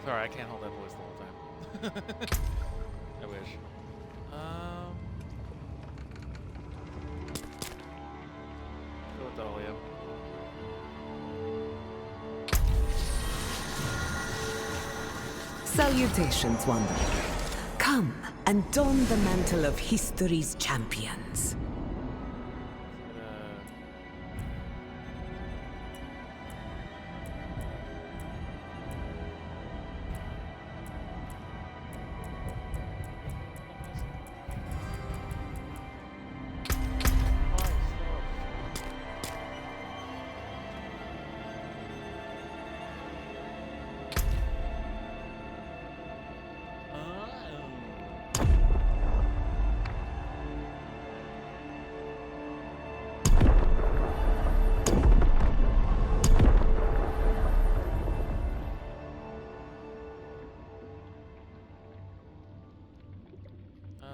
Sorry, I can't hold that voice the whole time. I wish. Go with Dahlia. Salutations, Wanderer. Come and don the mantle of history's champions.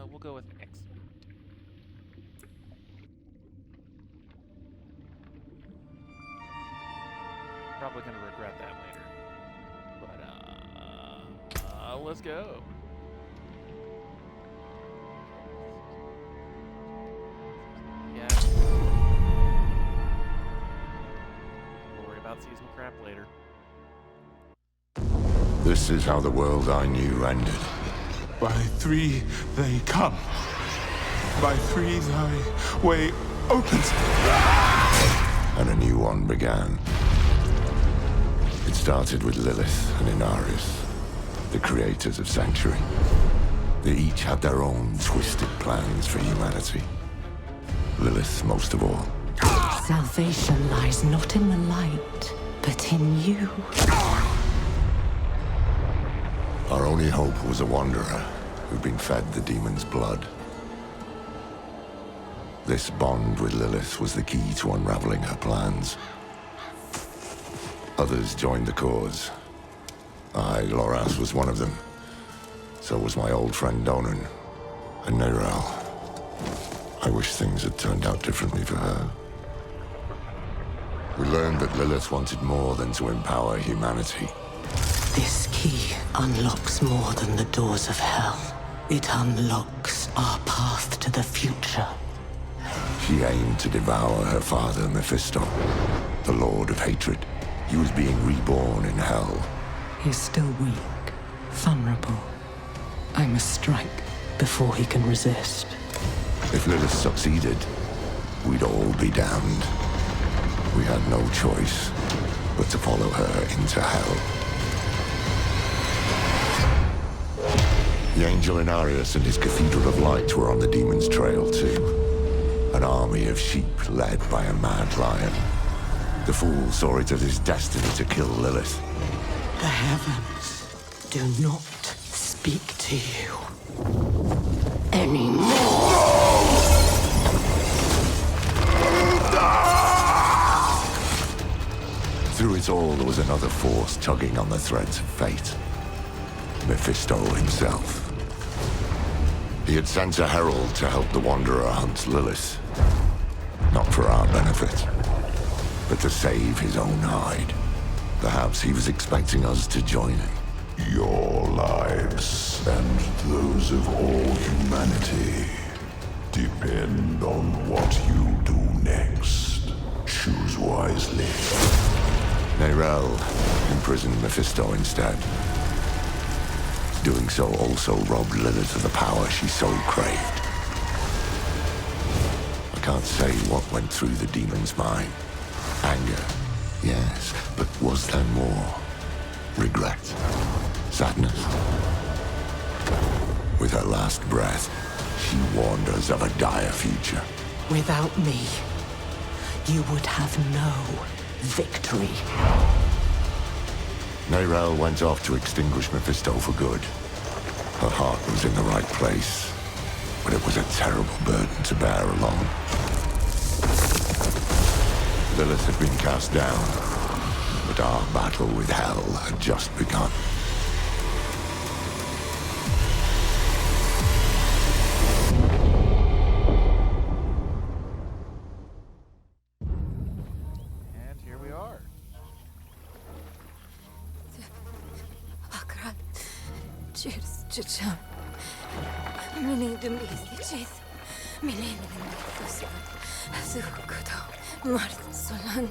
We'll go with X. Probably gonna regret that later. But let's go. Yeah. We'll worry about seasonal crap later. This is how the world I knew ended. By three they come. By three thy way opens. And a new one began. It started with Lilith and Inarius, the creators of Sanctuary. They each had their own twisted plans for humanity. Lilith most of all. Salvation lies not in the light, but in you. Our only hope was a wanderer who'd been fed the demon's blood. This bond with Lilith was the key to unraveling her plans. Others joined the cause. I, Loras, was one of them. So was my old friend Donan, and Neyrelle. I wish things had turned out differently for her. We learned that Lilith wanted more than to empower humanity. This key unlocks more than the doors of hell. It unlocks our path to the future. She aimed to devour her father, Mephisto, the Lord of Hatred. He was being reborn in hell. He's still weak, vulnerable. I must strike before he can resist. If Lilith succeeded, we'd all be damned. We had no choice but to follow her into hell. The Angel Inarius and his Cathedral of Light were on the demon's trail too. An army of sheep led by a mad lion. The fool saw it as his destiny to kill Lilith. The heavens do not speak to you anymore. Through it all, there was another force tugging on the threads of fate. Mephisto himself. He had sent a herald to help the Wanderer hunt Lilith. Not for our benefit, but to save his own hide. Perhaps he was expecting us to join him. Your lives and those of all humanity depend on what you do next. Choose wisely. Neyrelle imprisoned Mephisto instead. Doing so also robbed Lilith of the power she so craved. I can't say what went through the demon's mind. Anger, yes, but was there more? Regret? Sadness? With her last breath, she warned us of a dire future. Without me, you would have no victory. Neyrelle went off to extinguish Mephisto for good. Her heart was in the right place, but it was a terrible burden to bear alone. Lilith had been cast down, but our battle with hell had just begun. And here we are. Akra. Чичам. Мини думбисичит. Мини думбисичит. Сухкудо. Март солан.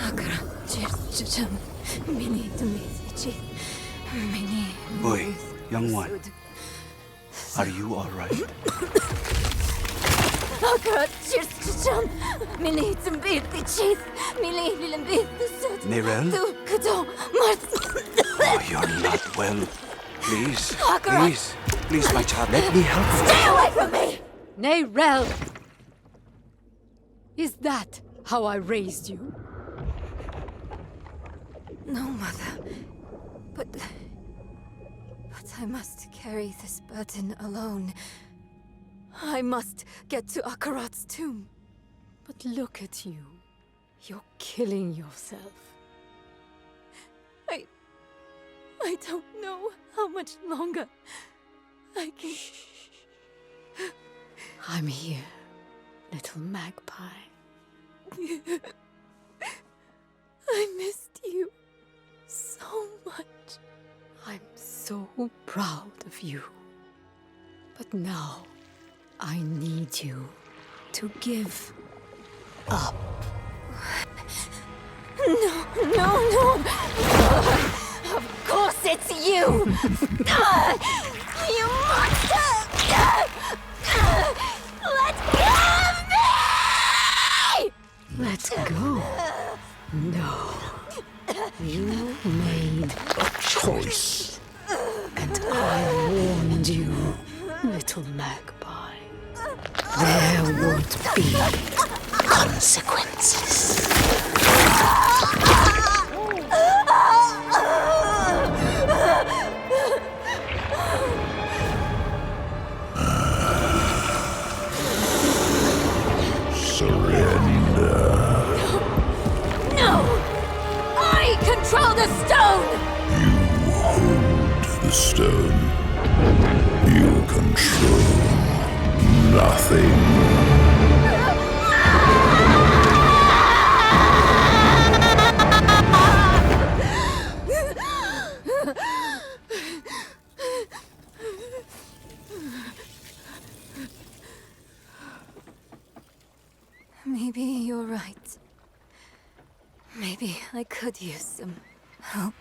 Акра чичам. Mini думбисичит. Mini. Oi, young one. Are you all right? Akra чичам. Mini думбисичит. Mini думбисичит. Mirel? Сухкудо. Март. Oh, you're not well. Please, Akra. please, my child, let me help you. Stay away from me! Nayrel! Is that how I raised you? No, Mother. But I must carry this burden alone. I must get to Akarat's tomb. But look at you. You're killing yourself. I don't know how much longer I can... I'm here, little magpie. I missed you so much. I'm so proud of you. But now, I need you to give up. No. Of course it's you! You monster! Let go of me! Let go. No. You made A choice. and I warned you, little magpie. There would be consequences. Surrender. No! I control the stone! You hold the stone. You control nothing. Maybe you're right. Maybe I could use some help.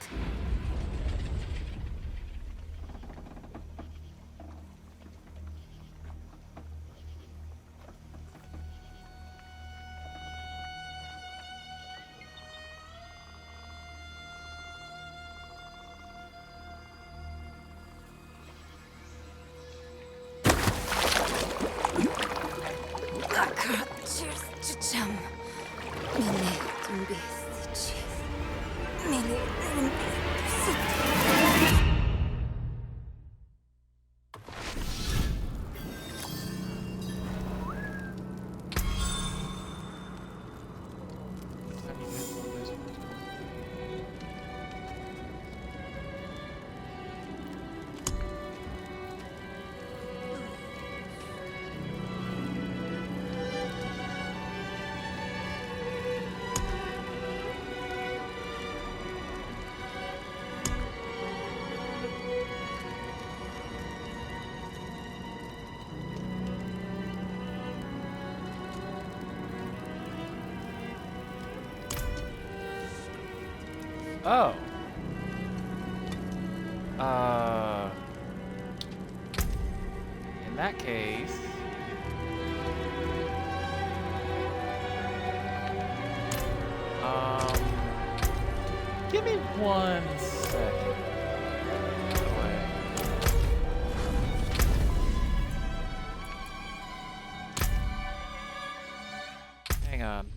Oh. In that case... Give me 1 second. Hang on.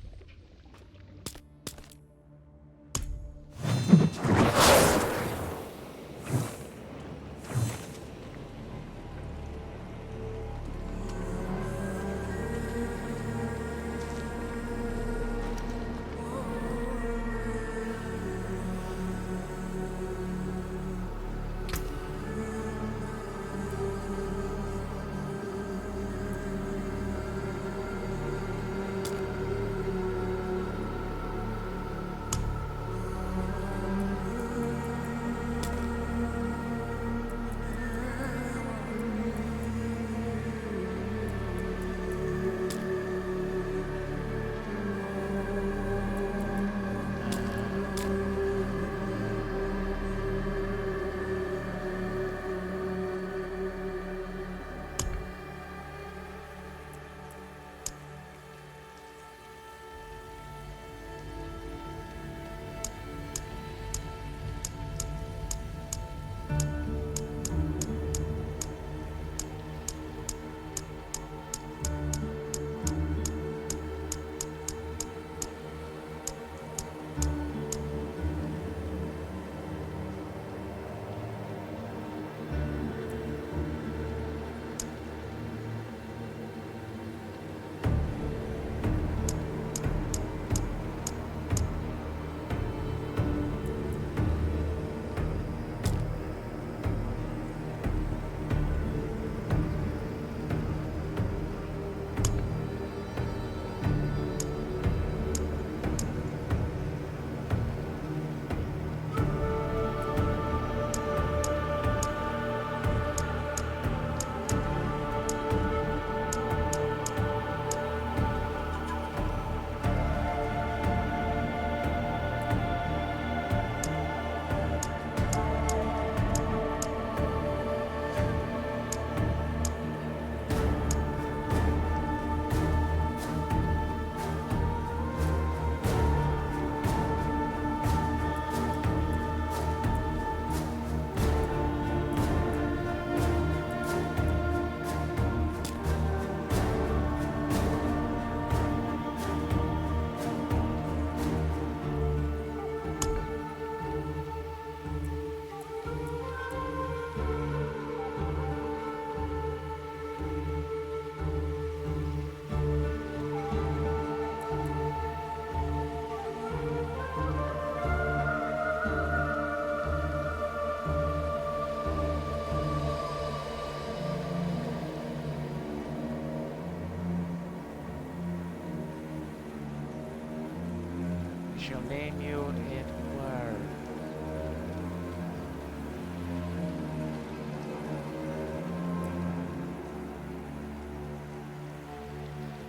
shall name you Edward.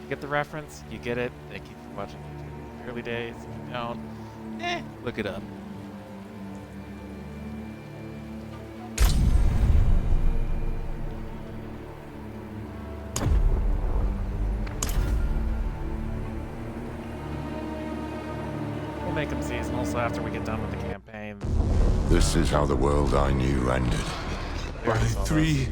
You get the reference? You get it? Thank you for watching YouTube. Early days. If you don't, look it up. We'll make them seasonal, so after we get done with the campaign. This is how the world I knew ended. By 3.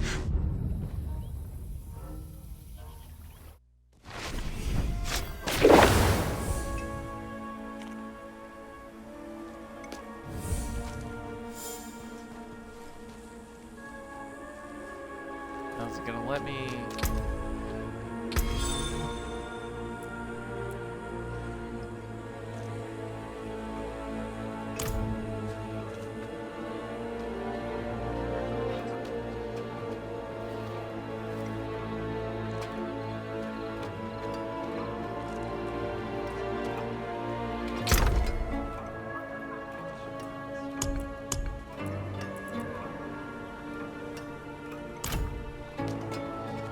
How's it gonna let me?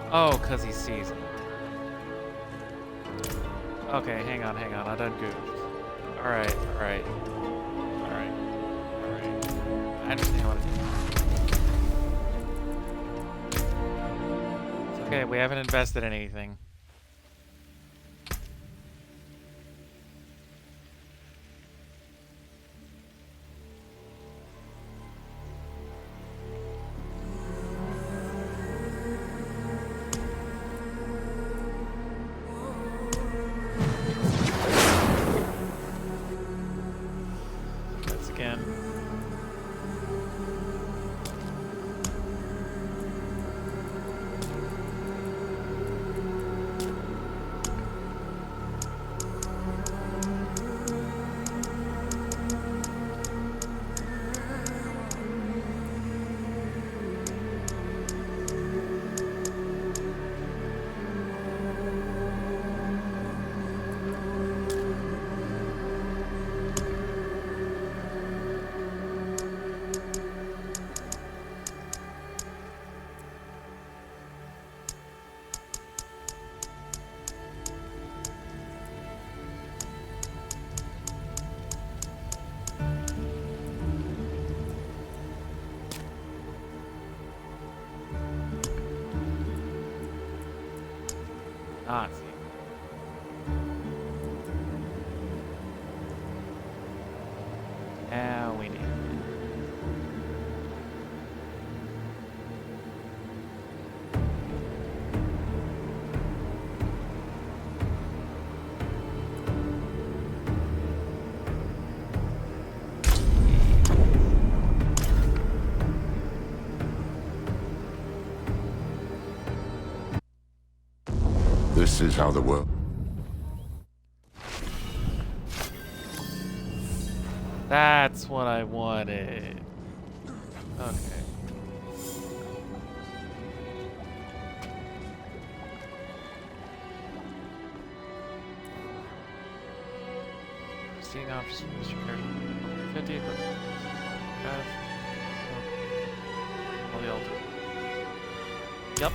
Oh, because he sees it. Okay, hang on. I done goofed. Alright. I understand what it is. It's okay, we haven't invested in anything. Again. Nazi. Now we need. This is how the world... That's what I wanted. Okay. Seeing options for Mr. Carter. 50, but all the altars. Yep.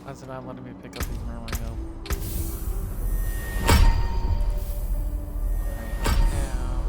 Why's it not letting me pick up these murmuring elves? Right now.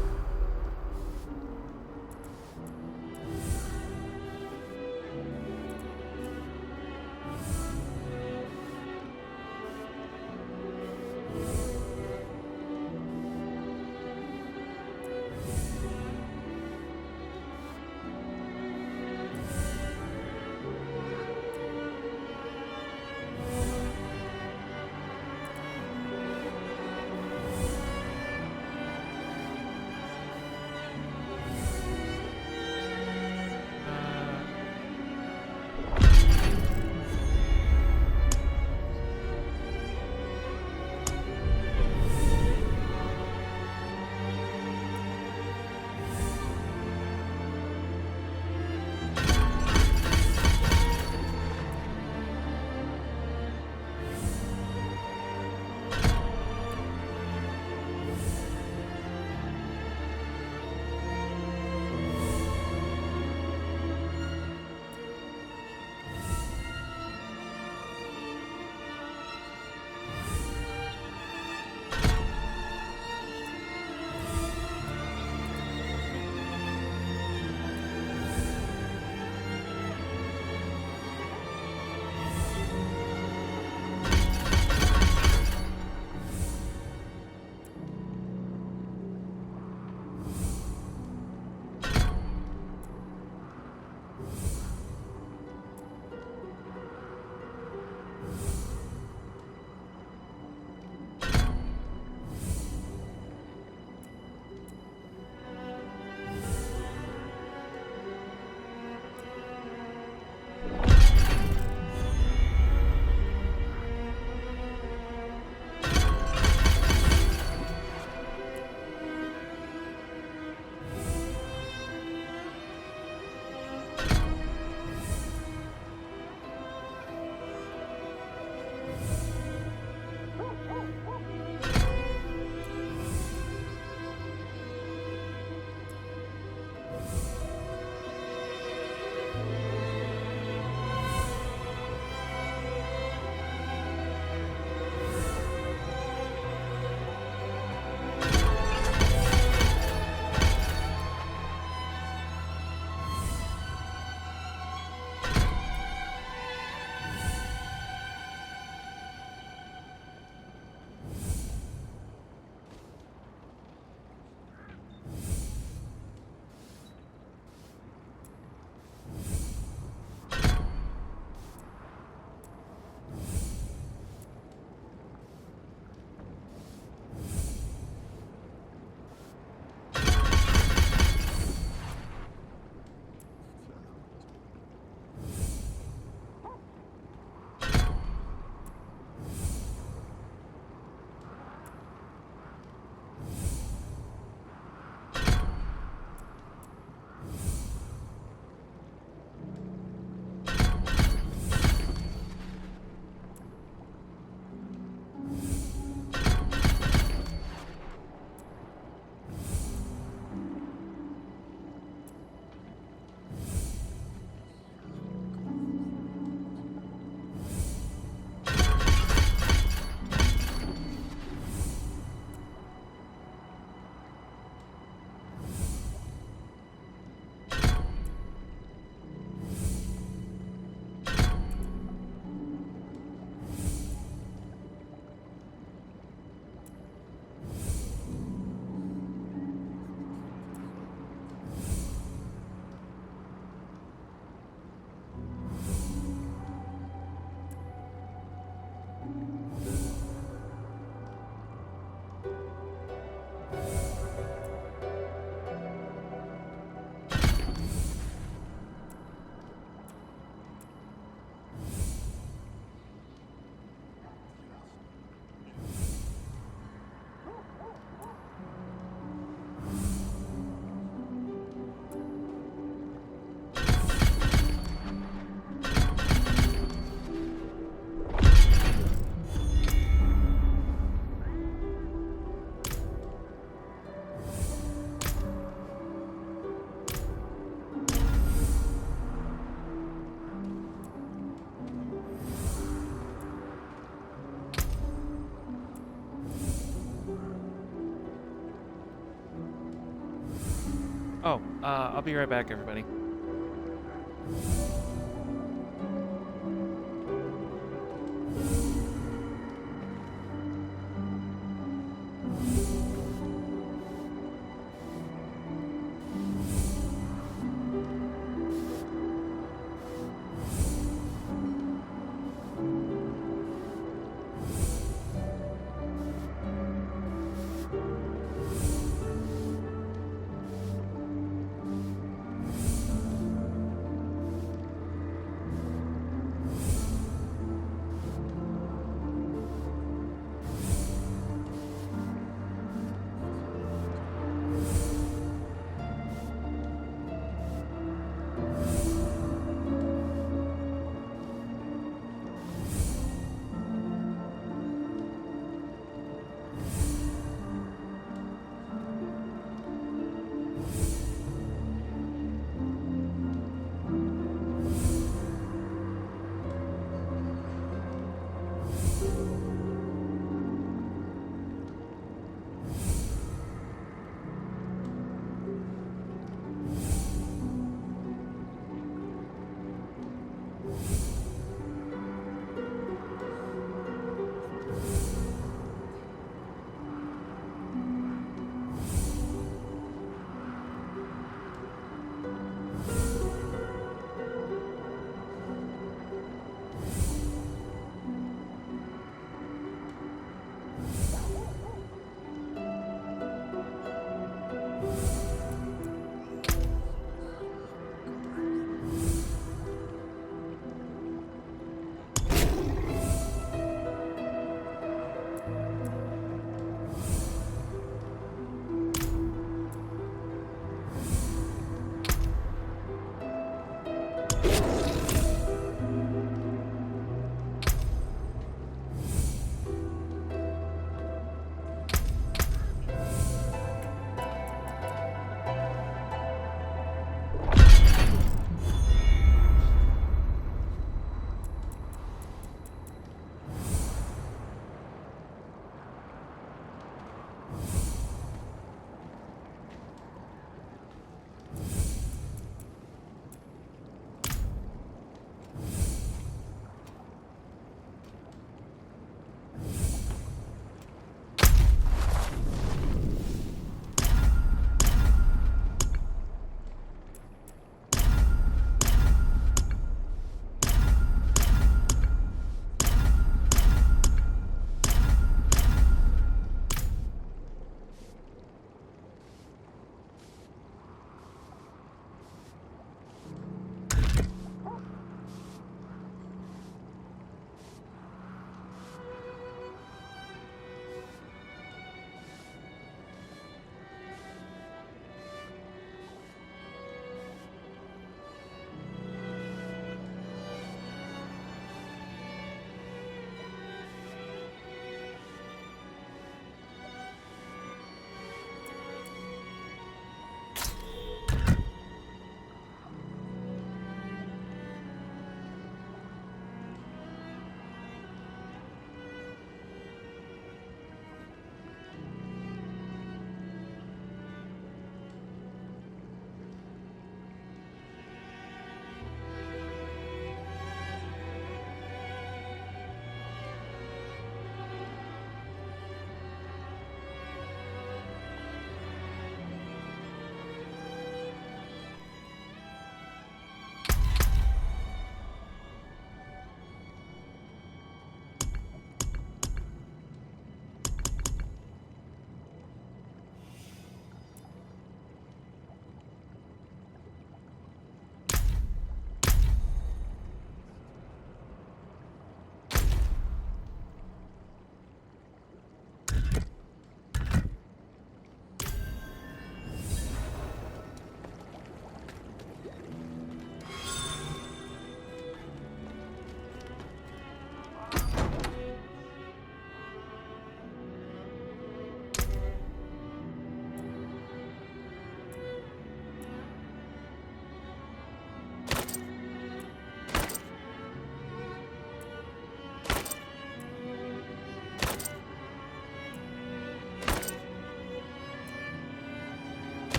Oh, I'll be right back, everybody.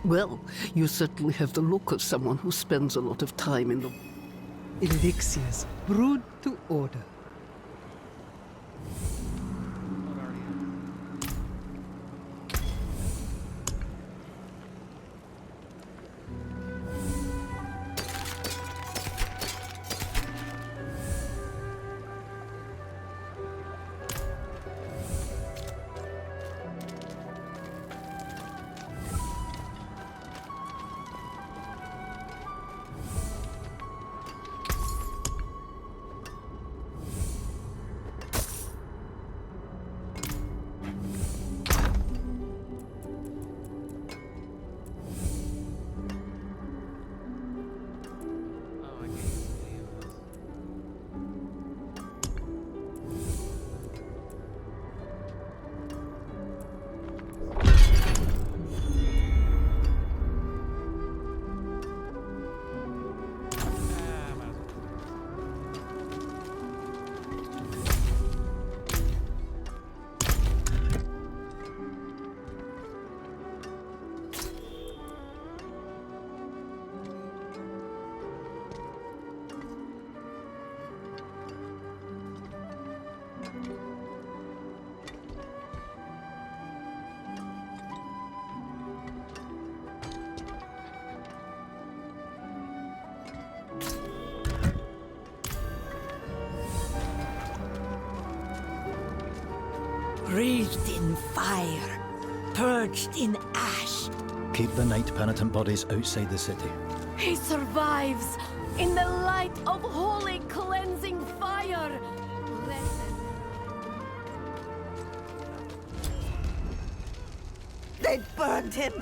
Well, you certainly have the look of someone who spends a lot of time in the... Elixirs brewed to order. Breathed in fire, purged in ash. Keep the night penitent bodies outside the city. He survives in the light of holy cleansing fire. They burned him.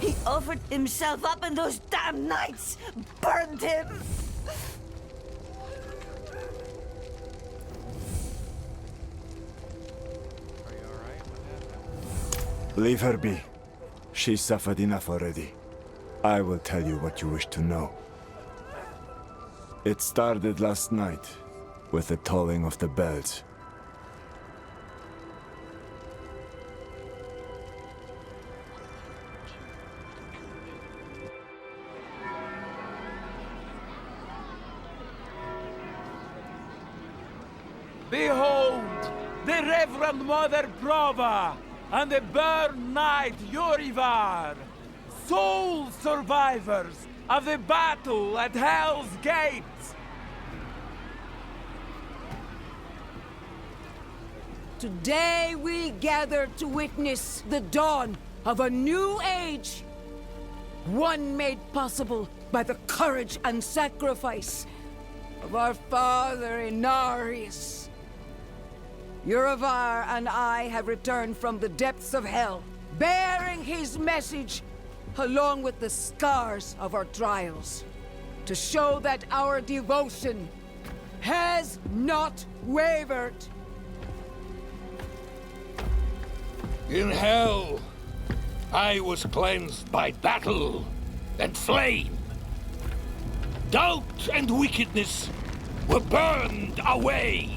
He offered himself up, and those damn knights burned him. Leave her be. She suffered enough already. I will tell you what you wish to know. It started last night, with the tolling of the bells. Behold, the Reverend Mother Prova and the Burn Knight Yorivar, sole survivors of the battle at Hell's Gates. Today we gather to witness the dawn of a new age. One made possible by the courage and sacrifice of our father Inarius. Yuravar and I have returned from the depths of hell, bearing his message along with the scars of our trials, to show that our devotion has not wavered. In hell, I was cleansed by battle and flame. Doubt and wickedness were burned away.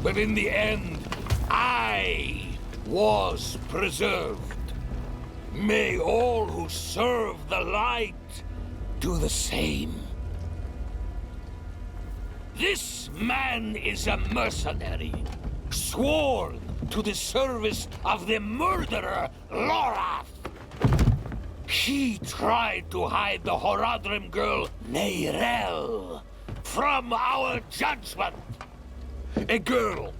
But in the end, I was preserved. May all who serve the light do the same. This man is a mercenary, sworn to the service of the murderer, Lorath. He tried to hide the Horadrim girl, Neyrel, from our judgment. A girl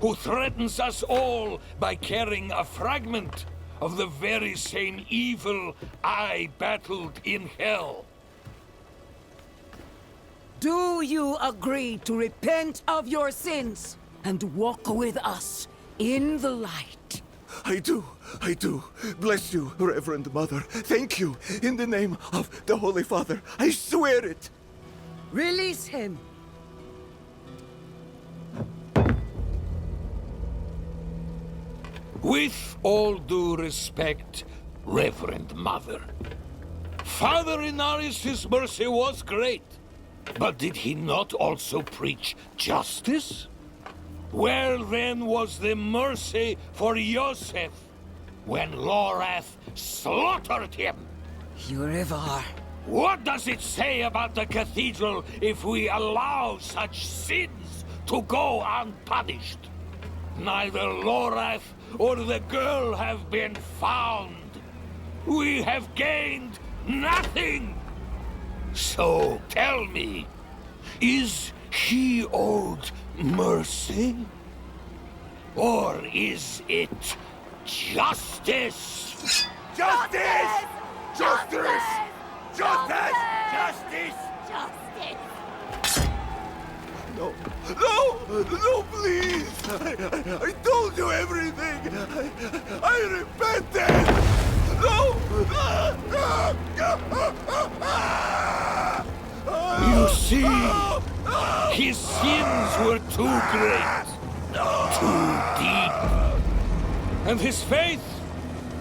who threatens us all by carrying a fragment of the very same evil I battled in hell. Do you agree to repent of your sins and walk with us in the light? I do. Bless you, Reverend Mother. Thank you. In the name of the Holy Father, I swear it. Release him. With all due respect, Reverend Mother, Father Inarius' mercy was great, but did he not also preach justice? Where then was the mercy for Yosef, when Lorath slaughtered him. Ivar. What does it say about the cathedral if we allow such sins to go unpunished? Neither Lorath or the girl have been found. We have gained nothing. So tell me, is he owed mercy? Or is it justice? Justice! Justice! Justice! Justice! Justice! No! No! No, please! I told you everything! I repented! No! You see, his sins were too great, too deep, and his faith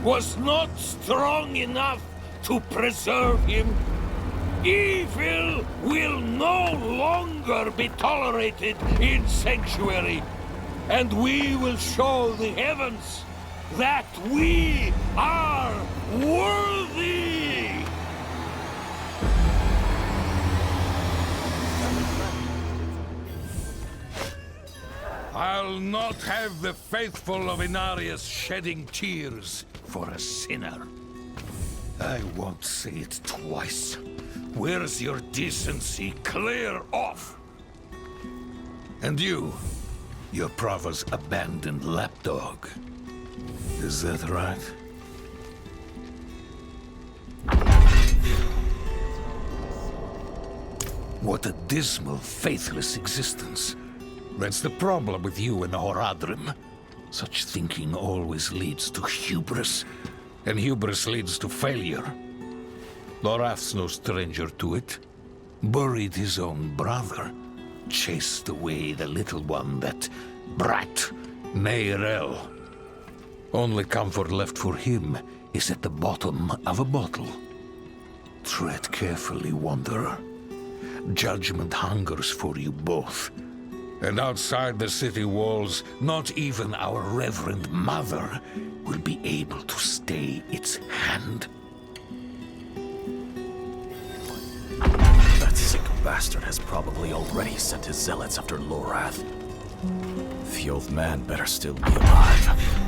was not strong enough to preserve him. Evil will no longer be tolerated in Sanctuary, and we will show the heavens that we are worthy! I'll not have the faithful of Inarius shedding tears for a sinner. I won't say it twice. Where's your decency? Clear off! And you, your Prava's abandoned lapdog. Is that right? What a dismal, faithless existence. That's the problem with you and Horadrim. Such thinking always leads to hubris, and hubris leads to failure. Lorath's no stranger to it. Buried his own brother. Chased away the little one, that brat, Neyrel. Only comfort left for him is at the bottom of a bottle. Tread carefully, Wanderer. Judgment hungers for you both. And outside the city walls, not even our Reverend Mother will be able to stay its hand. That sick bastard has probably already sent his zealots after Lorath. The old man better still be alive.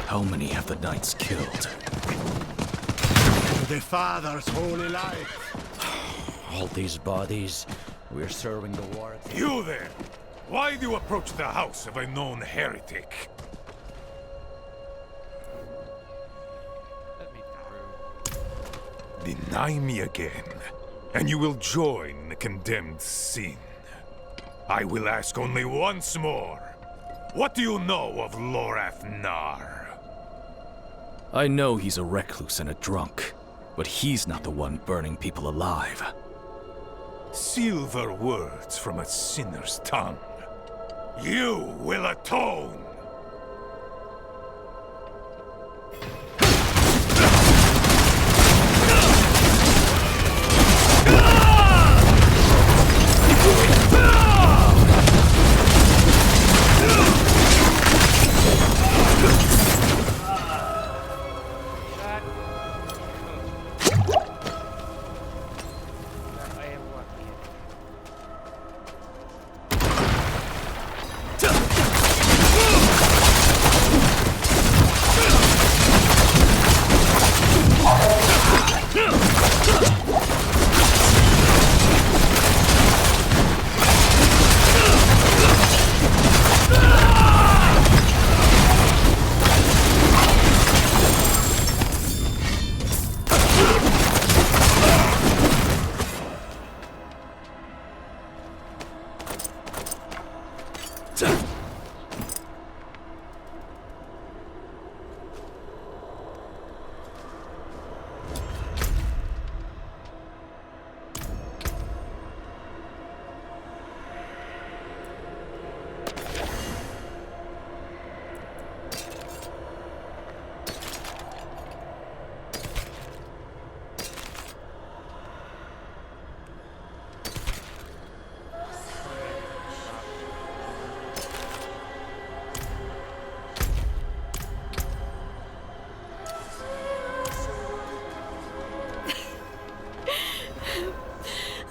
How many have the knights killed? The Father's holy life. All these bodies, we're serving the war. You there! Why do you approach the house of a known heretic? Let me through. Deny me again, and you will join the condemned sin. I will ask only once more. What do you know of Lorath Nar? I know he's a recluse and a drunk, but he's not the one burning people alive. Silver words from a sinner's tongue. You will atone!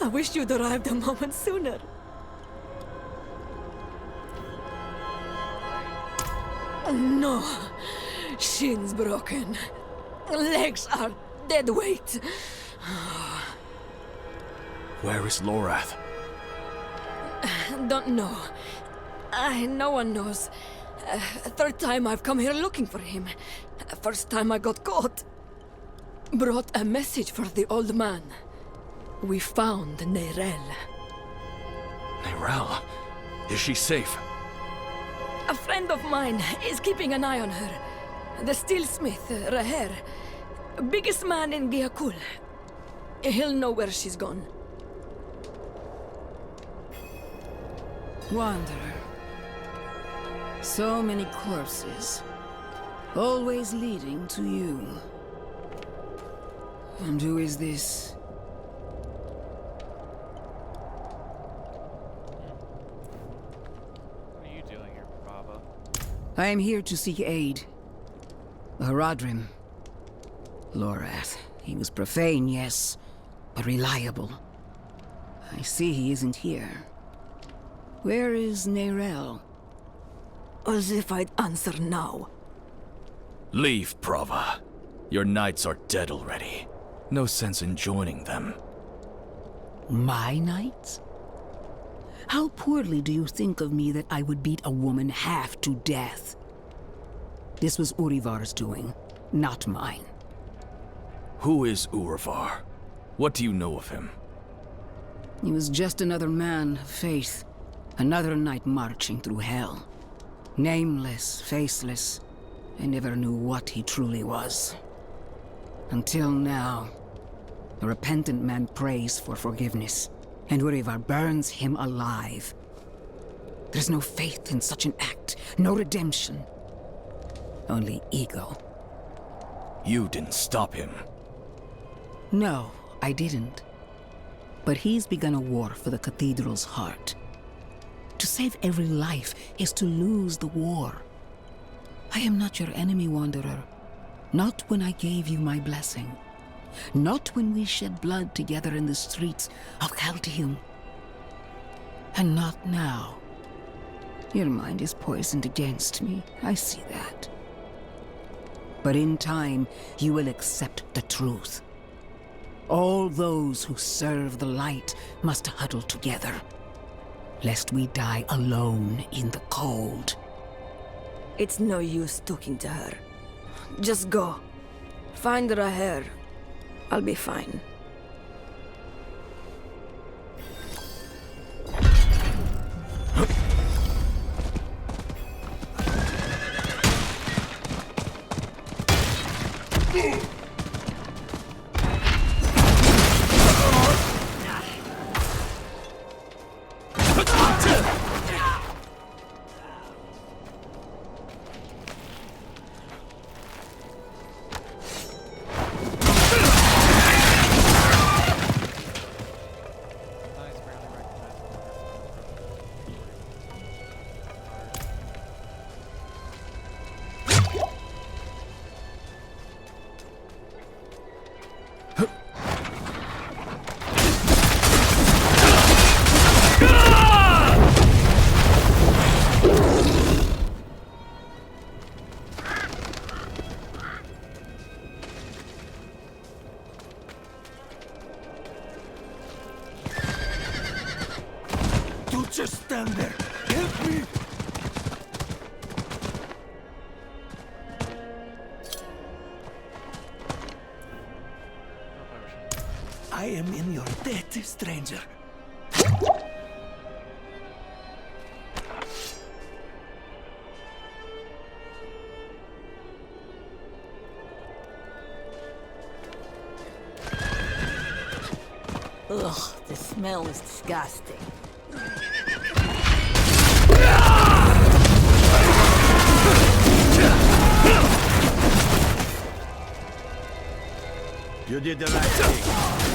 I wish you'd arrived a moment sooner. No. Shins broken. Legs are dead weight. Where is Lorath? Don't know. No one knows. Third time I've come here looking for him. First time I got caught. Brought a message for the old man. We found Neyrelle. Neyrelle? Is she safe? A friend of mine is keeping an eye on her. The steelsmith, Raher. Biggest man in Giakul. He'll know where she's gone. Wanderer. So many corpses. Always leading to you. And who is this? What are you doing here, Baba? I am here to seek aid. Haradrim. Lorath. He was profane, yes, but reliable. I see he isn't here. Where is Neyrelle? As if I'd answer now. Leave, Prava. Your knights are dead already. No sense in joining them. My knights? How poorly do you think of me that I would beat a woman half to death? This was Urivar's doing, not mine. Who is Urivar? What do you know of him? He was just another man of faith. Another knight marching through hell. Nameless, faceless. I never knew what he truly was. Until now. A repentant man prays for forgiveness, and Urivar burns him alive. There's no faith in such an act, no redemption. Only ego. You didn't stop him. No, I didn't. But he's begun a war for the cathedral's heart. To save every life is to lose the war. I am not your enemy, Wanderer. Not when I gave you my blessing. Not when we shed blood together in the streets of Chaldeum. And not now. Your mind is poisoned against me. I see that. But in time, you will accept the truth. All those who serve the light must huddle together, lest we die alone in the cold. It's no use talking to her. Just go. Find Raher. I'll be fine. Just stand there. Help me. I am in your debt, stranger. smell is disgusting. You did the right thing.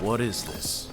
What is this?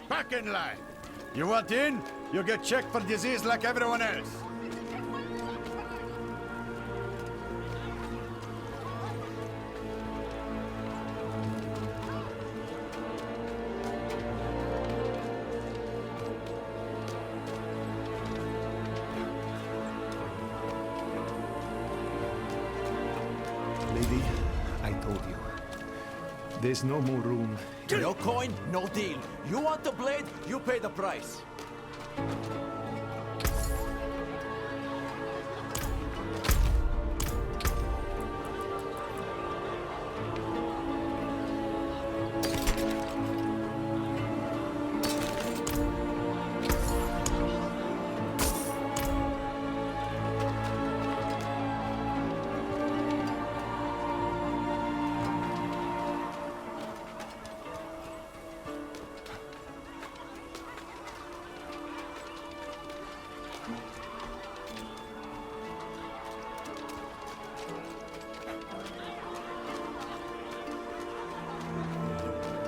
Back in line. You want in? You get checked for disease like everyone else. Lady, I told you. There's no more room. No coin, no deal. You want the blade, you pay the price.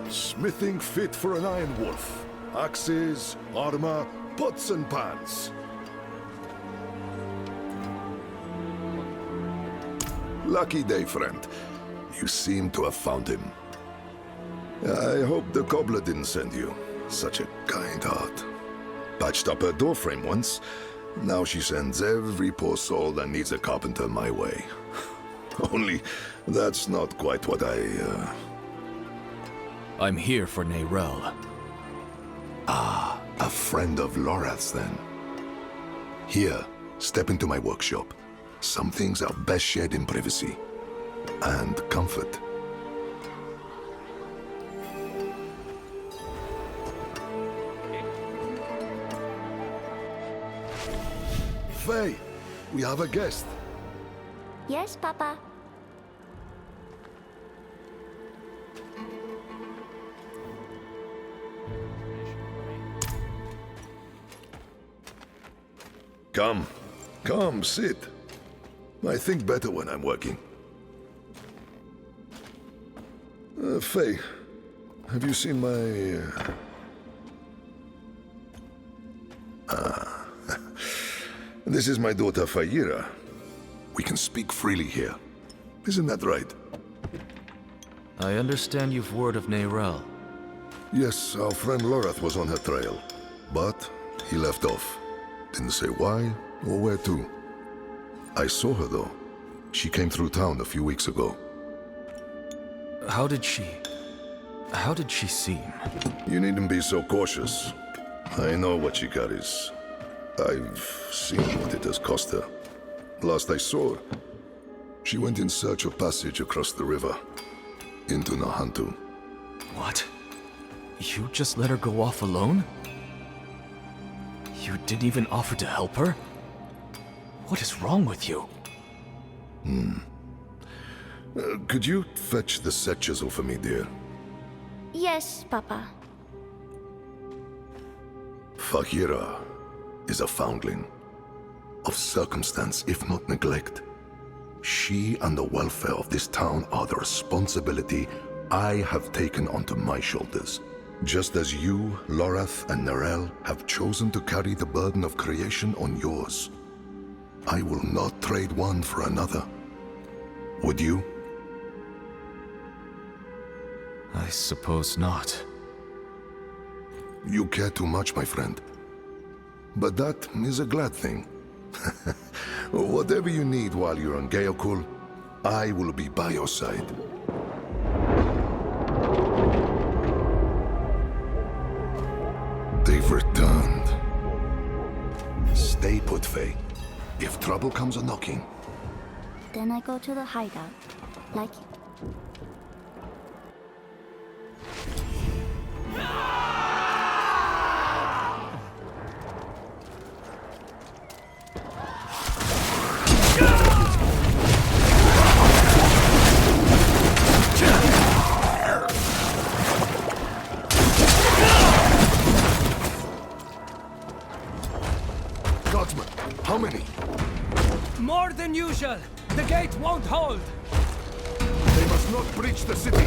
Smithing fit for an iron wolf. Axes, armor, pots and pans. Lucky day, friend. You seem to have found him. I hope the cobbler didn't send you. Such a kind heart. Patched up her doorframe once. Now she sends every poor soul that needs a carpenter my way. Only, that's not quite what I'm here for Neyrelle. Ah, a friend of Lorath's then. Here, step into my workshop. Some things are best shared in privacy. And comfort. Faye, we have a guest. Yes, Papa. Come, sit. I think better when I'm working. Faye, have you seen my... This is my daughter, Fayira. We can speak freely here. Isn't that right? I understand you've word of Neyrelle. Yes, our friend Lorath was on her trail. But he left off. Didn't say why or where to. I saw her though. She came through town a few weeks ago. How did she seem? You needn't be so cautious. I know what she carries. I've seen what it has cost her. Last I saw her, she went in search of passage across the river, into Nahantu. What? You just let her go off alone? You didn't even offer to help her? What is wrong with you? Could you fetch the set chisel for me, dear? Yes, Papa. Fahira is a foundling. Of circumstance, if not neglect. She and the welfare of this town are the responsibility I have taken onto my shoulders. Just as you, Lorath, and Neyrelle have chosen to carry the burden of creation on yours. I will not trade one for another. Would you? I suppose not. You care too much, my friend. But that is a glad thing. Whatever you need while you're on Geokul, I will be by your side. They've returned. Stay put, Faye. If trouble comes a-knocking. Then I go to the hideout, like you. Guardsmen, how many? More than usual. The gate won't hold. They must not breach the city.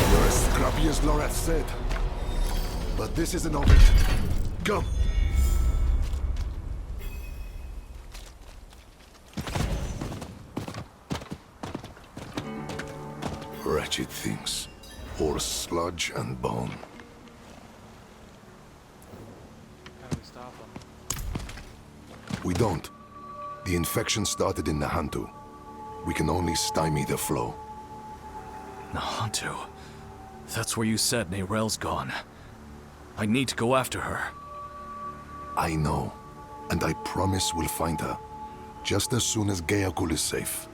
You're as scrappy as Lorath said. But this isn't all it. Go! Wretched things. All sludge and bone. How do we stop them? We don't. The infection started in Nahantu. We can only stymie the flow. Nahantu? That's where you said Neyrel's gone. I need to go after her. I know. And I promise we'll find her. Just as soon as Geakul is safe.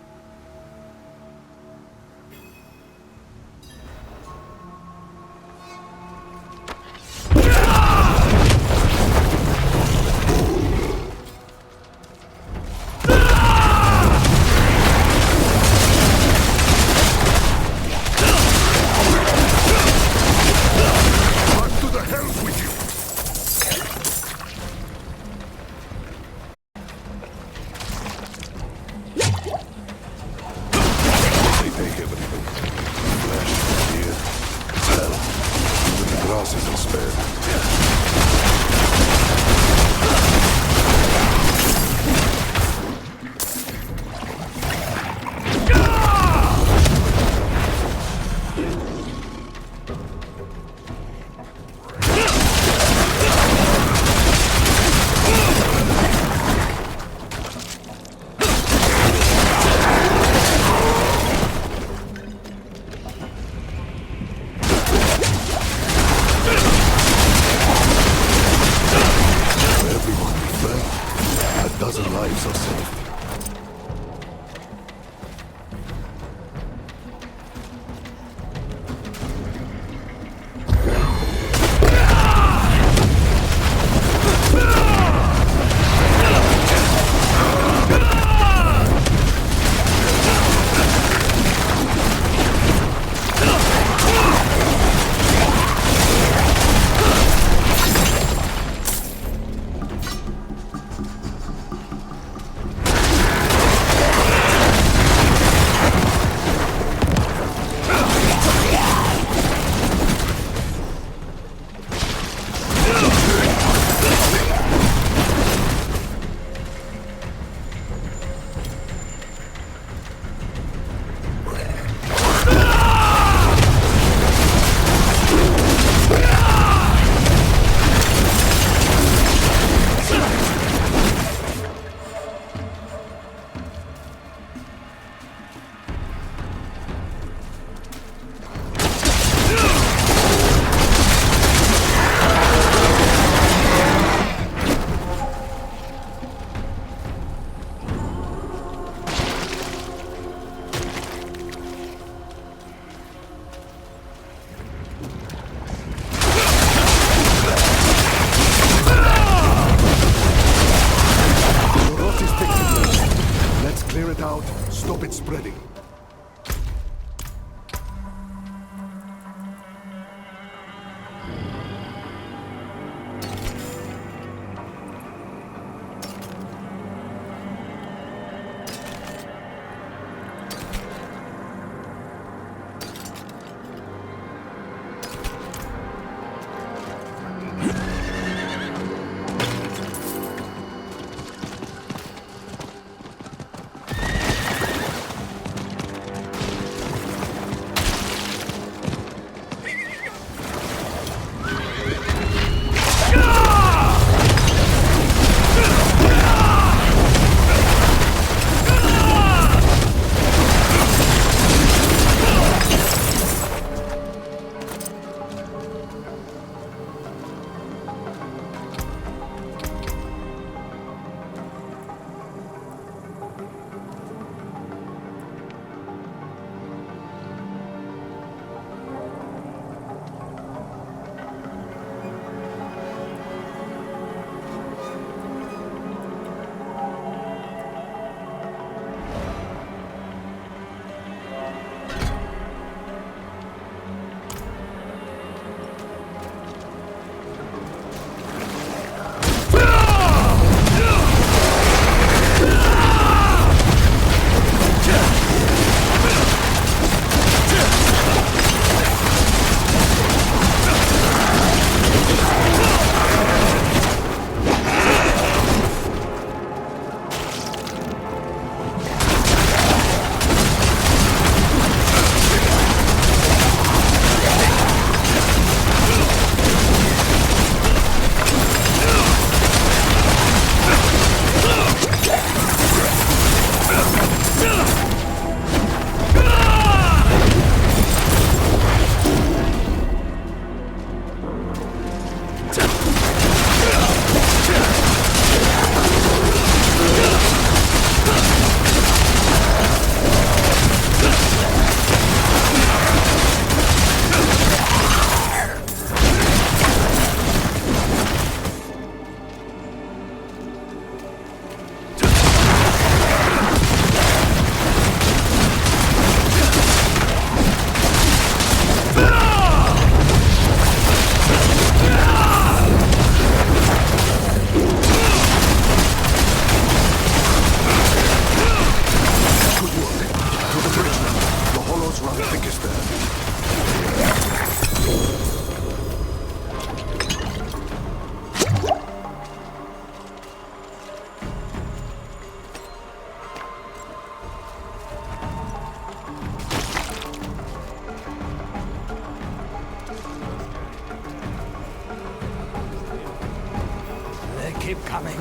They keep coming.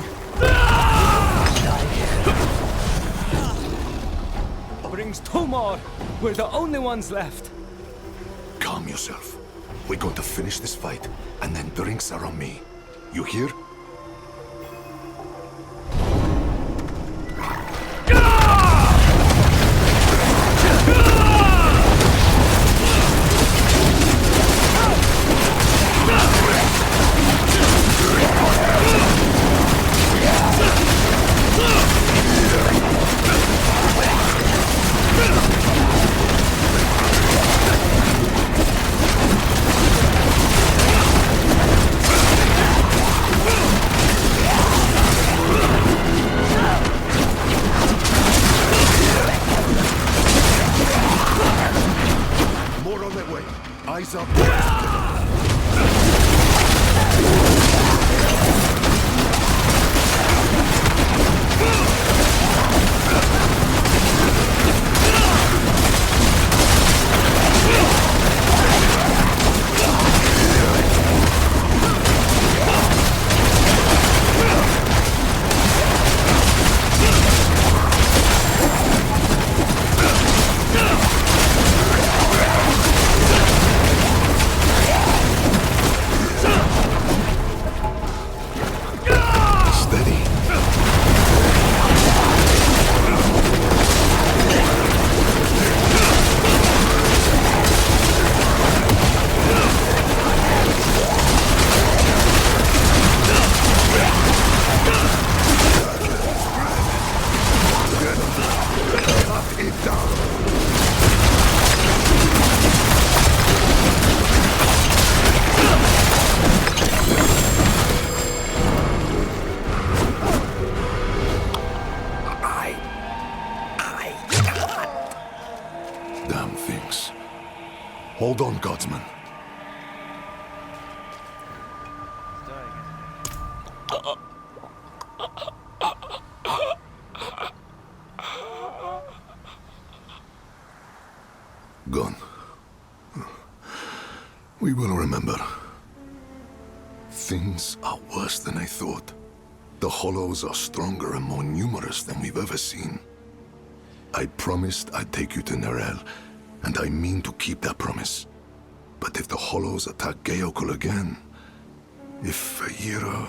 Brings two more. We're the only ones left. Calm yourself. We're going to finish this fight, and then drinks are on me. You hear? More on their way. Eyes up. Damn things. Hold on, Godsman. Gone. We will remember. Things are worse than I thought. The Hollows are stronger and more numerous than we've ever seen. I promised I'd take you to Nerel, and I mean to keep that promise. But if the Hollows attack Geokul again, if Feyira...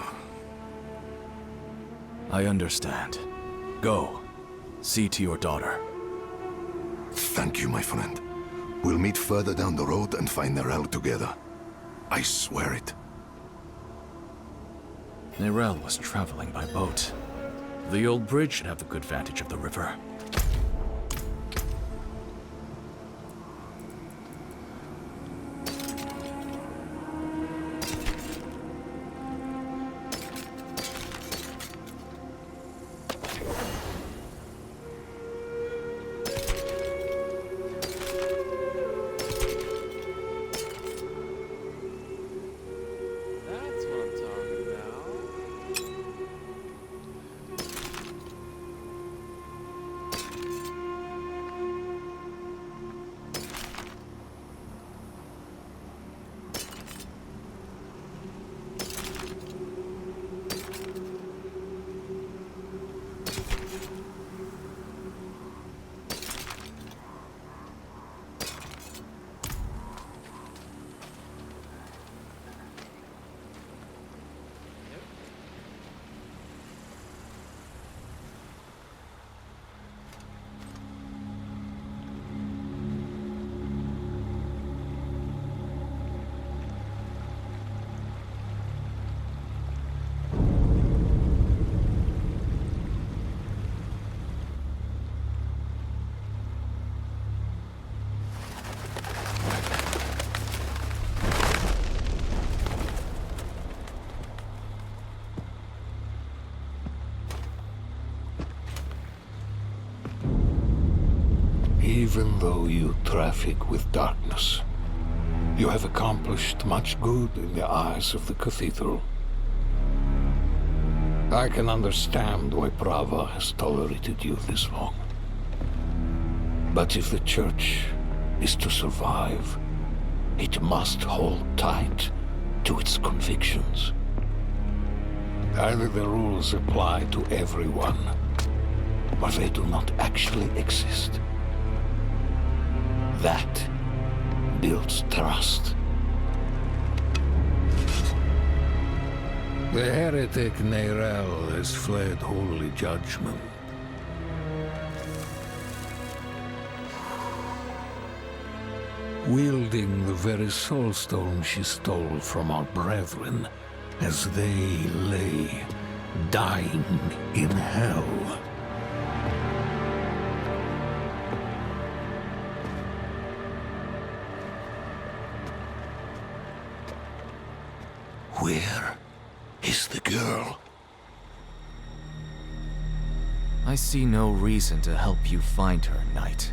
I understand. Go. See to your daughter. Thank you, my friend. We'll meet further down the road and find Nerel together. I swear it. Nerel was traveling by boat. The old bridge should have the good vantage of the river. That's what I'm talking about. Even though you traffic with darkness, you have accomplished much good in the eyes of the Cathedral. I can understand why Prava has tolerated you this long. But if the Church is to survive, it must hold tight to its convictions. Either the rules apply to everyone, or they do not actually exist. That builds trust. The heretic Neyrel has fled holy judgment. Wielding the very soulstone she stole from our brethren as they lay dying in hell. Where is the girl? I see no reason to help you find her, Knight.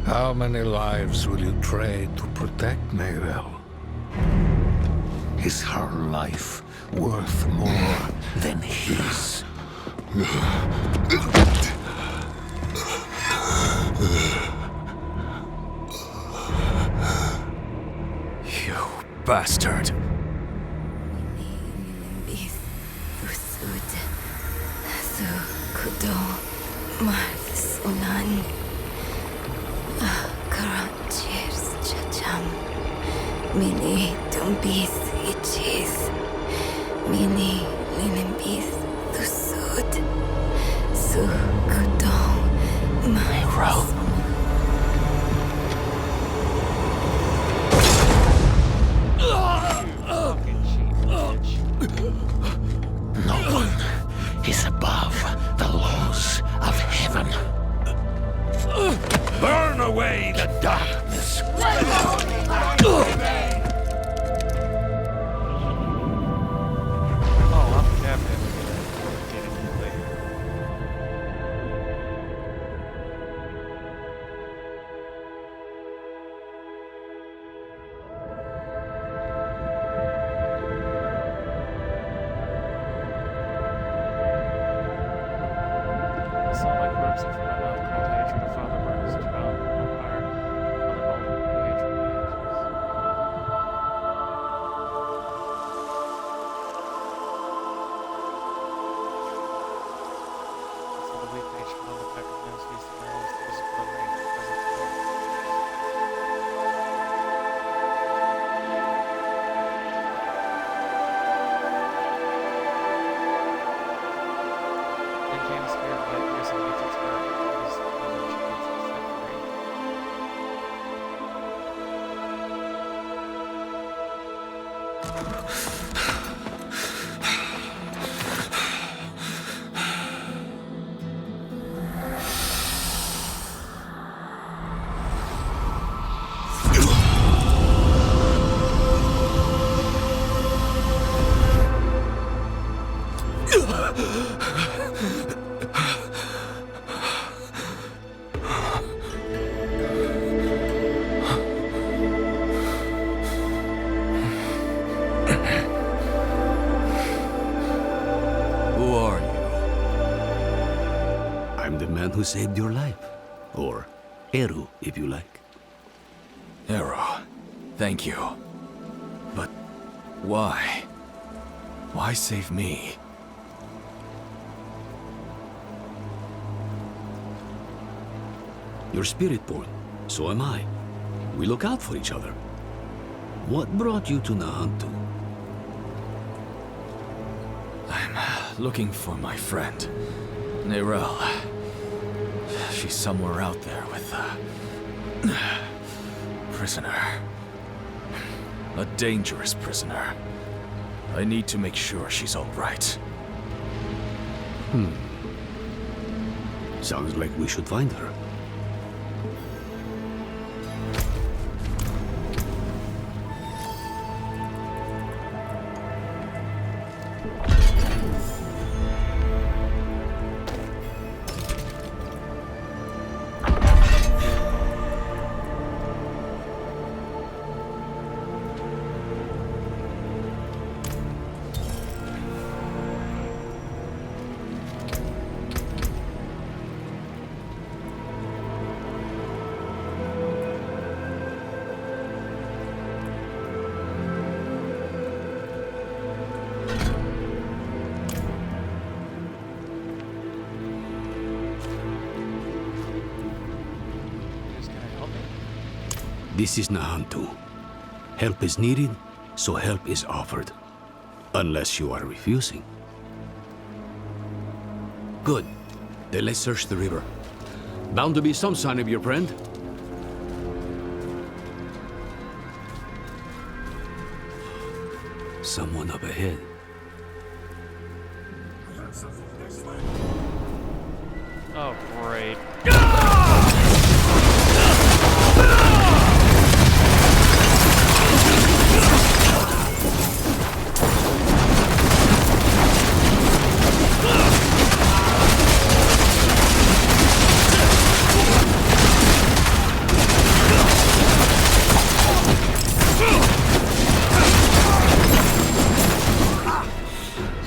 How many lives will you trade to protect Neyrel? Is her life worth more than his? You bastard! Mini tumbis ichis. Mini linimbis tusud. Su kudong my rope. No one is above the laws of heaven. Burn away the darkness. Who saved your life. Or Eru, if you like. Eru, thank you. But why? Why save me? You're spirit-born, so am I. We look out for each other. What brought you to Nahantu? I'm looking for my friend, Neyrel. She's somewhere out there with a prisoner. A dangerous prisoner. I need to make sure she's all right. Sounds like we should find her. This is Nahantu. Help is needed, so help is offered. Unless you are refusing. Good. Then let's search the river. Bound to be some sign of your friend. Someone up ahead. Oh, great.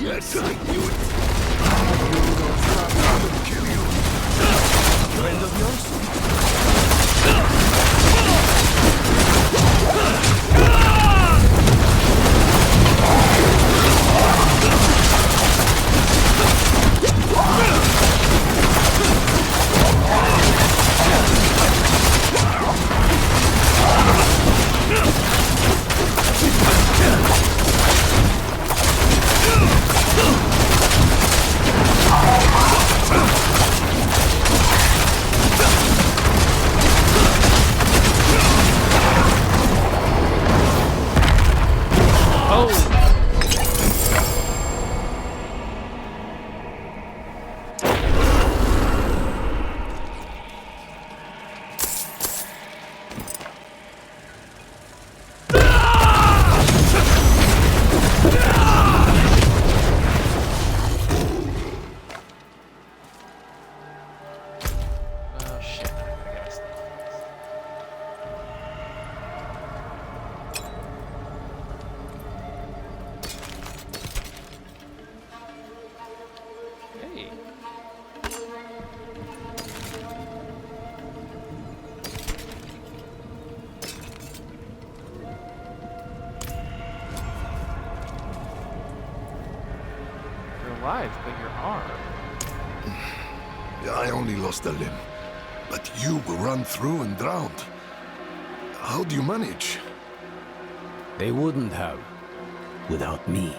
Yes, I knew it. Kill you. Friend of Alive, but your arm. I only lost a limb, but you were run through and drowned. How do you manage? They wouldn't have, without me.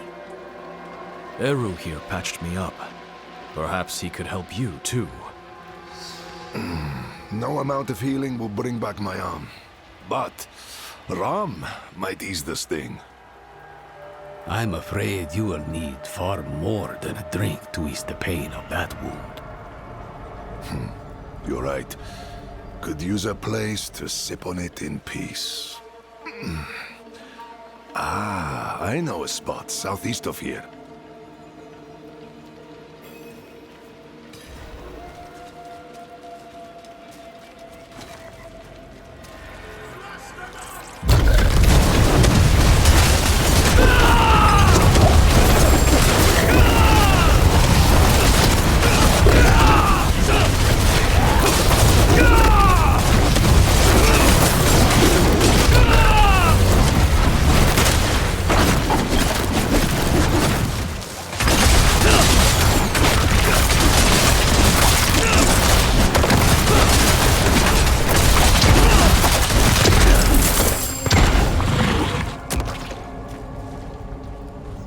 Eru here patched me up. Perhaps he could help you, too. No amount of healing will bring back my arm. But Ram might ease the sting. I'm afraid you will need far more than a drink to ease the pain of that wound. You're right. Could use a place to sip on it in peace. I know a spot southeast of here.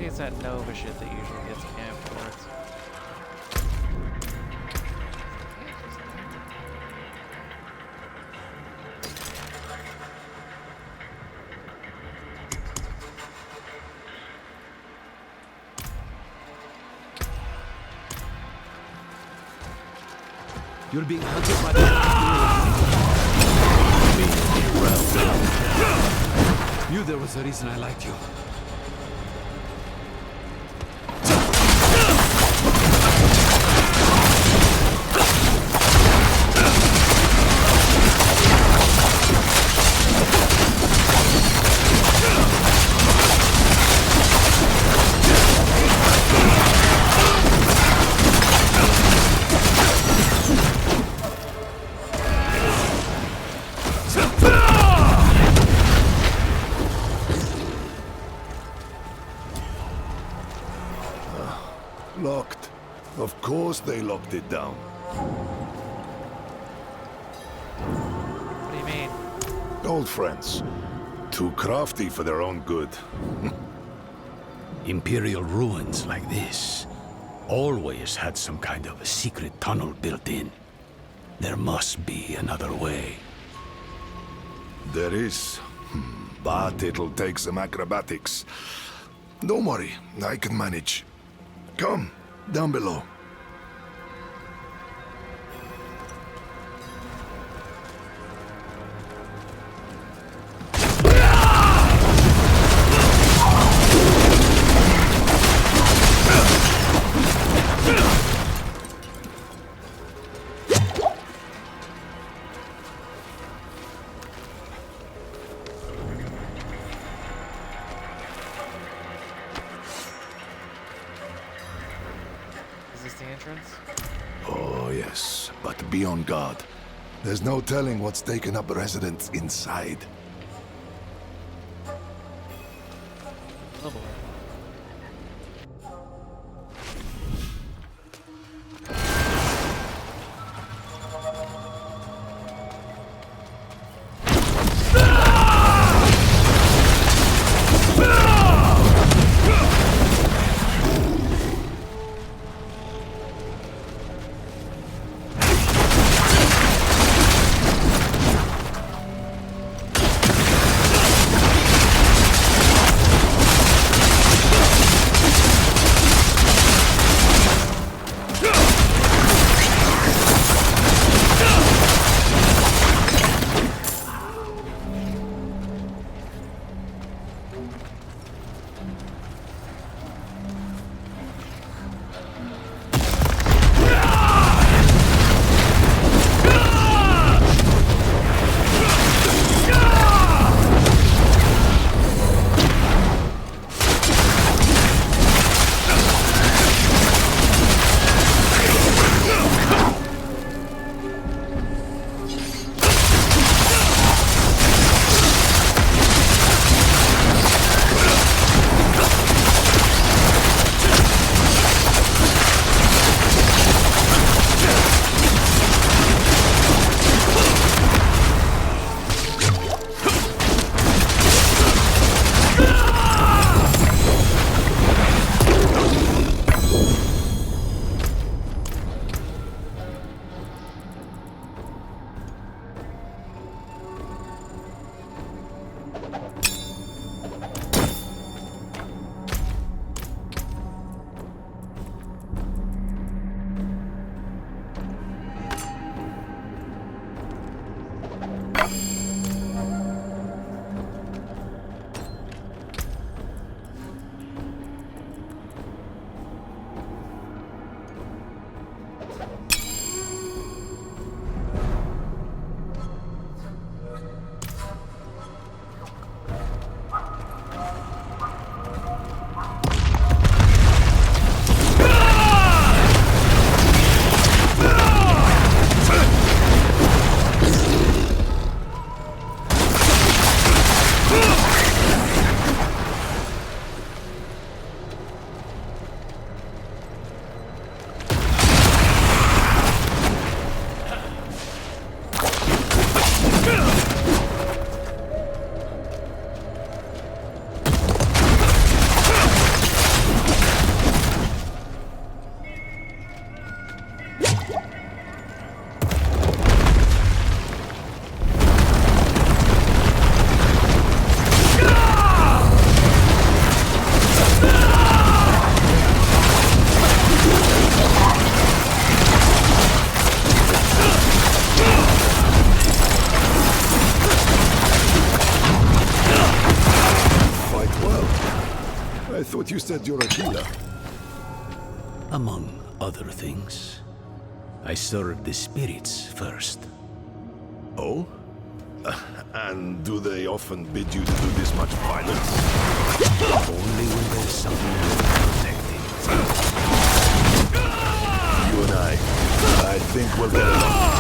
It's that Nova shit that usually gets me afterwards. You're being hunted by the... Knew there was a reason I liked you. Locked. Of course they locked it down. What do you mean? old friends. Too crafty for their own good. Imperial ruins like this always had some kind of a secret tunnel built in. There must be another way. There is. But it'll take some acrobatics. Don't worry, I can manage. Come, down below. Is this the entrance? Oh, yes, but be on guard. There's no telling what's taken up residence inside. Oh boy. thought you said you're a healer. Among other things. I serve the spirits first. Oh? And do they often bid you to do this much violence? Only when there's something worth protecting. You and I think we'll get along.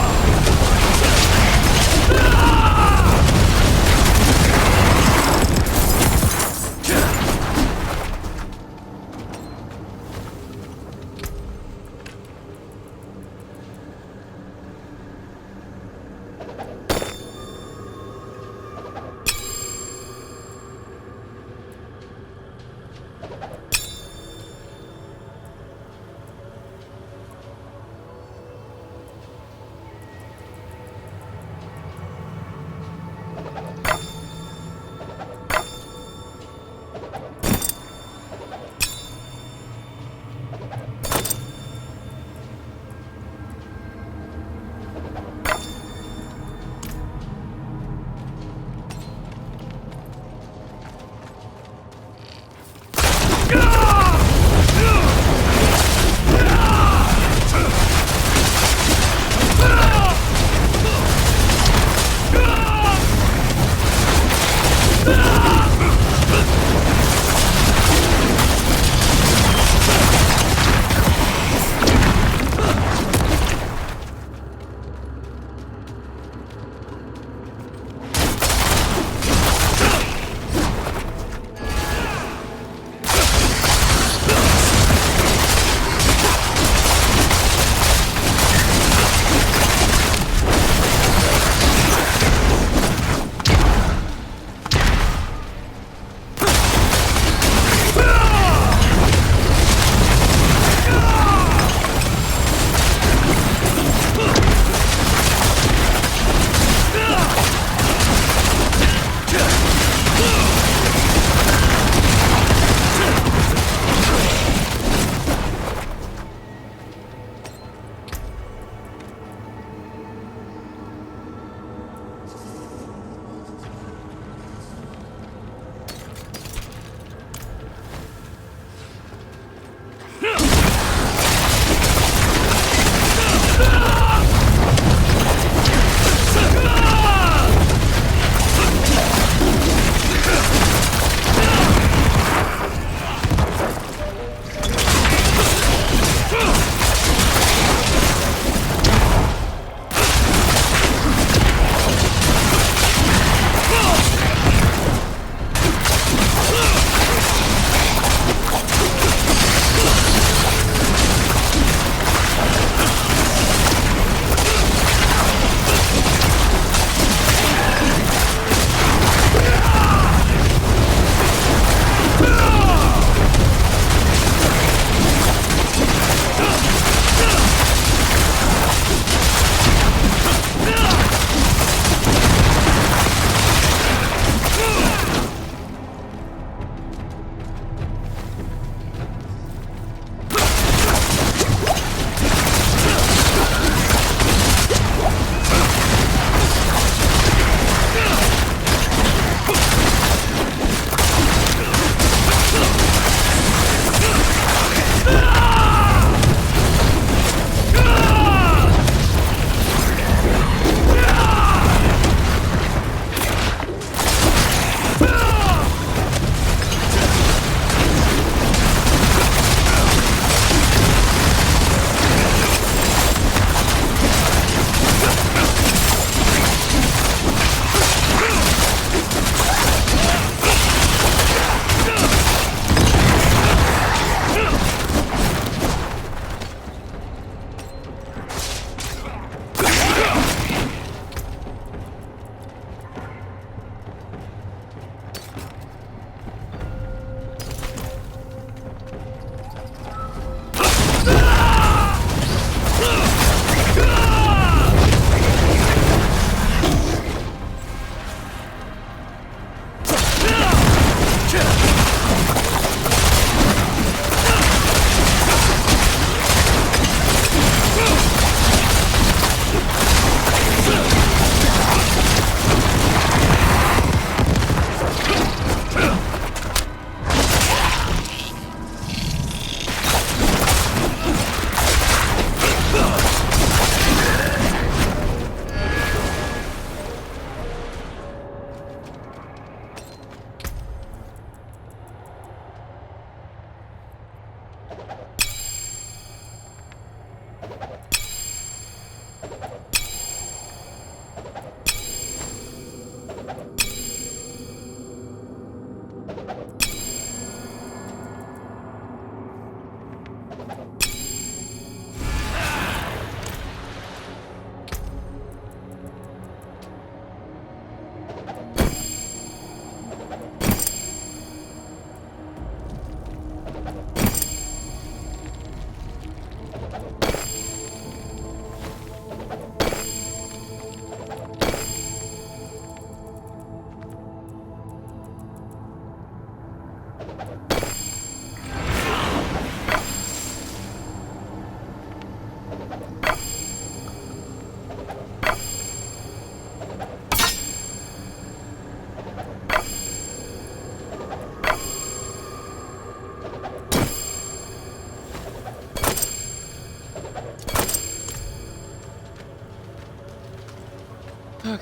Okay.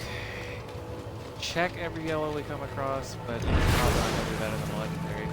Check every yellow we come across, but probably not gonna do that in the legendary.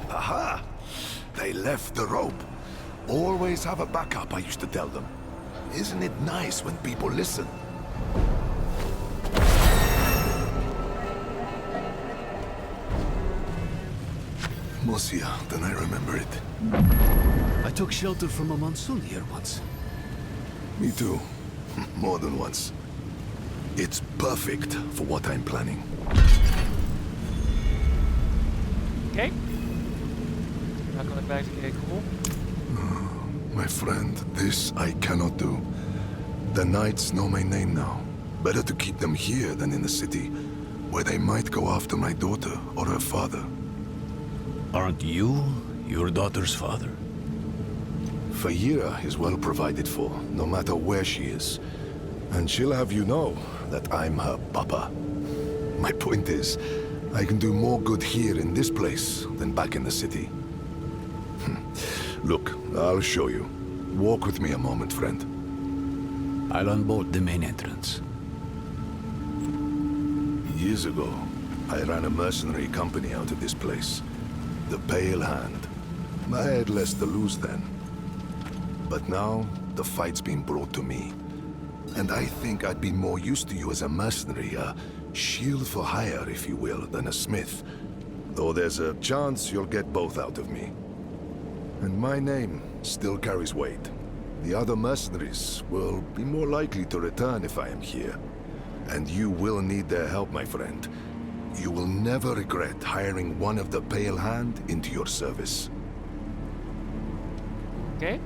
Aha! They left the rope. Always have a backup, I used to tell them. Isn't it nice when people listen? Mosia, then I remember it. I took shelter from a monsoon here once. Me too. More than once. It's perfect for what I'm planning. Okay. Not going back to get cool. My friend, this I cannot do. The knights know my name now. Better to keep them here than in the city, where they might go after my daughter or her father. Aren't you your daughter's father? Fayira is well provided for, no matter where she is. And she'll have you know that I'm her papa. My point is, I can do more good here in this place than back in the city. Look, I'll show you. Walk with me a moment, friend. I'll unbolt the main entrance. Years ago, I ran a mercenary company out of this place. The Pale Hand. I had less to lose then. But now, the fight's been brought to me. And I think I'd be more used to you as a mercenary, a shield for hire, if you will, than a smith. Though there's a chance you'll get both out of me. And my name still carries weight. The other mercenaries will be more likely to return if I am here. And you will need their help, my friend. You will never regret hiring one of the Pale Hand into your service. Okay.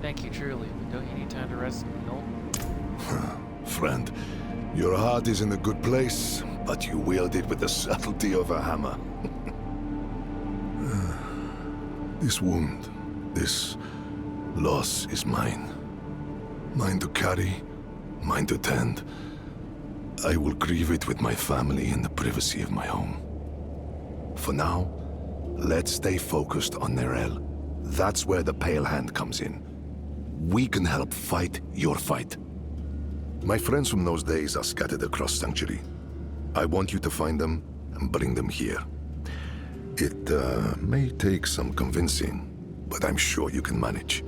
Thank you, truly. But don't you need time to rest and heal? Friend, your heart is in a good place, but you wield it with the subtlety of a hammer. This wound, this loss is mine. Mine to carry, mine to tend. I will grieve it with my family in the privacy of my home. For now, let's stay focused on Nerel. That's where the Pale Hand comes in. We can help fight your fight. My friends from those days are scattered across Sanctuary. I want you to find them and bring them here. It may take some convincing, but I'm sure you can manage.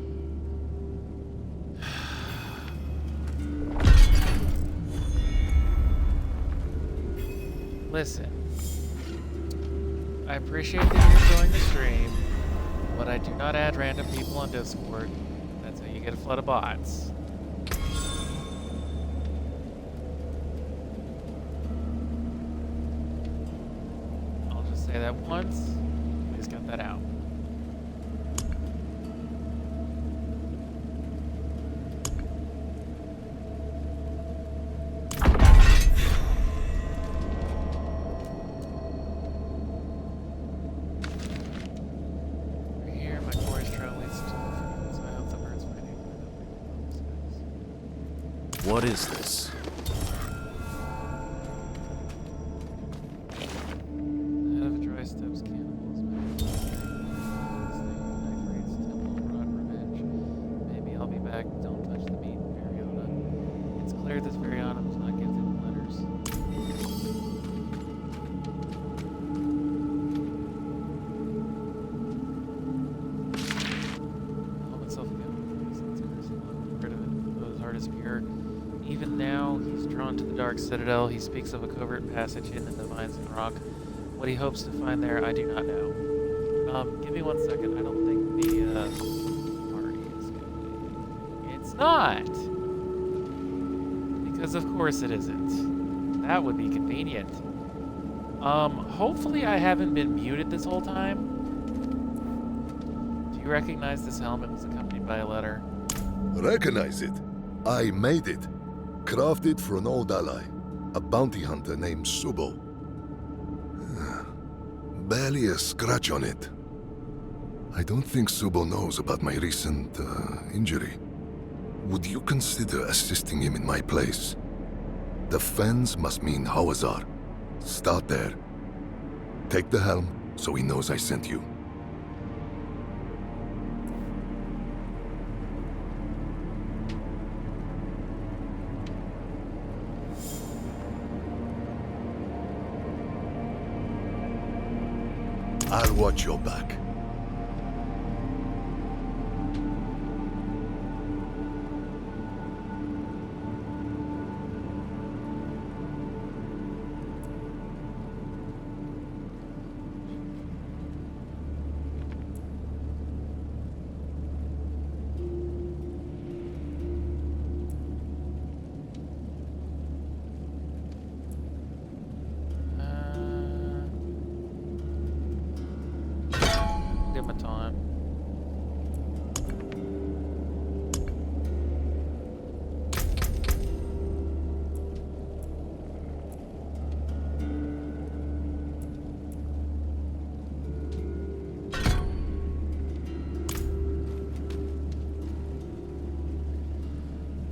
Listen, I appreciate that you're enjoying the stream, but I do not add random people on Discord. That's how you get a flood of bots. I'll just say that once. Please cut that out. What is this? Head of Dry Steps Cannibals. Maybe I'll be back. Don't touch the meat, Mariana. It's clear this Mariana was not gifted with letters. Help itself again. Rid of it. Though his heart is pure. Even now, he's drawn to the Dark Citadel. He speaks of a covert passage hidden in the mines and rock. What he hopes to find there, I do not know. Give me 1 second. I don't think the party is going. It's not! Because of course it isn't. That would be convenient. Hopefully I haven't been muted this whole time. Do you recognize this helmet was accompanied by a letter? Recognize it? I made it. Crafted for an old ally, a bounty hunter named Subo. Barely a scratch on it. I don't think Subo knows about my recent injury. Would you consider assisting him in my place? The Fens must mean Hawazar. Start there. Take the helm so he knows I sent you. I'll watch your back.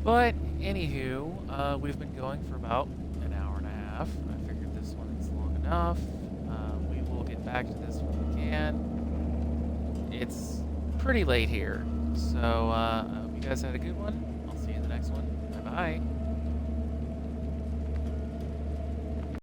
But, anywho, we've been going for about an hour and a half. I figured this one is long enough. We will get back to this when we can. It's pretty late here. So, I hope you guys had a good one. I'll see you in the next one. Bye-bye.